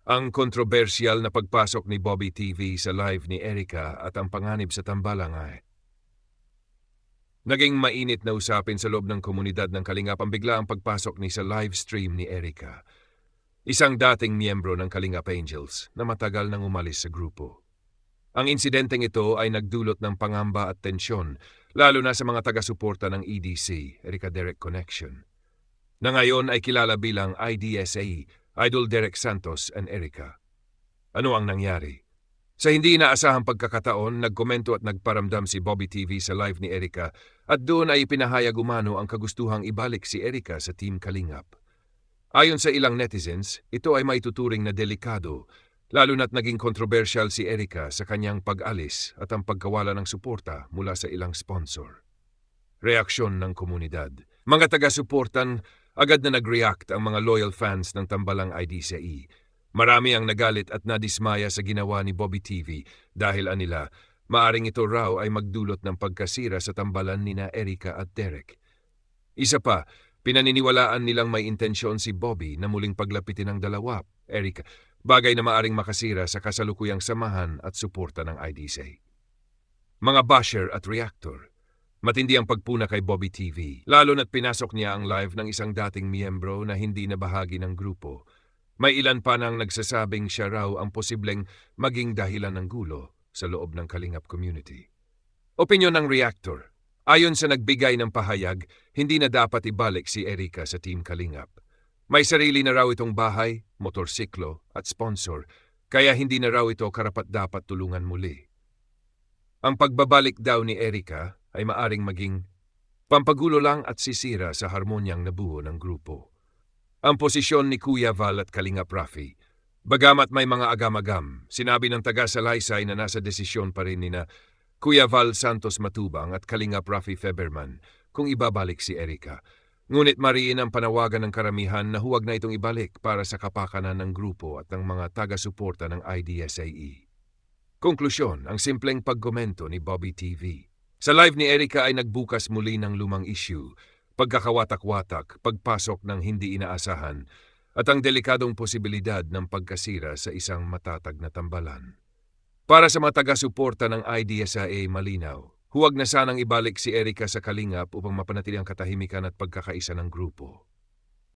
Ang kontrobersyal na pagpasok ni Bobby TV sa live ni Erica at ang panganib sa tambalang ay naging mainit na usapin sa loob ng komunidad ng Kalingap ang biglaang pagpasok ni sa live stream ni Erica, isang dating miyembro ng Kalingap Angels na matagal nang umalis sa grupo. Ang insidenteng ito ay nagdulot ng pangamba at tensyon, lalo na sa mga taga-suporta ng EDC, Erica Derek Connection, na ngayon ay kilala bilang IDSAE, Idol Derek Santos and Erica. Ano ang nangyari? Sa hindi inaasahang pagkakataon, nagkomento at nagparamdam si Bobby TV sa live ni Erica at doon ay ipinahayag umano ang kagustuhang ibalik si Erica sa Team Kalingap. Ayon sa ilang netizens, ito ay maituturing na delikado, lalo na't naging kontrobersyal si Erica sa kanyang pag-alis at ang pagkawala ng suporta mula sa ilang sponsor. Reaksyon ng komunidad. Mga taga-suportan, agad na nag-react ang mga loyal fans ng tambalang IDCE. Marami ang nagalit at nadismaya sa ginawa ni Bobby TV dahil anila, maaring ito raw ay magdulot ng pagkasira sa tambalan nina Erica at Derek. Isa pa, pinaniniwalaan nilang may intensyon si Bobby na muling paglapitin ng dalawa, Erica, bagay na maaring makasira sa kasalukuyang samahan at suporta ng IDC. Mga basher at reactor. Matindi ang pagpuna kay Bobby TV, lalo na't pinasok niya ang live ng isang dating miyembro na hindi na bahagi ng grupo. May ilan pa nang nagsasabing siya raw ang posibleng maging dahilan ng gulo sa loob ng Kalingap community. Opinyon ng reactor. Ayon sa nagbigay ng pahayag, hindi na dapat ibalik si Erica sa Team Kalingap. May sarili na raw itong bahay, motorsiklo at sponsor, kaya hindi na raw ito karapat-dapat tulungan muli. Ang pagbabalik daw ni Erica ay maaring maging pampagulo lang at sisira sa harmonyang nabuo ng grupo. Ang posisyon ni Kuya Val at Kalingap Rafi. Bagamat may mga agam-agam, sinabi ng taga-salaysay na nasa desisyon pa rin nina Kuya Val Santos Matubang at Kalingap Rafi Feberman kung ibabalik si Erica. Ngunit mariin ang panawagan ng karamihan na huwag na itong ibalik para sa kapakanan ng grupo at ng mga taga-suporta ng IDSAE. Konklusyon, ang simpleng pagkomento ni Bobby TV. Sa live ni Erica ay nagbukas muli ng lumang issue, pagkakawatak-watak, pagpasok ng hindi inaasahan, at ang delikadong posibilidad ng pagkasira sa isang matatag na tambalan. Para sa mga taga-suporta ng IDSAE malinaw, huwag na sanang ibalik si Erica sa Kalingap upang mapanatili ang katahimikan at pagkakaisa ng grupo.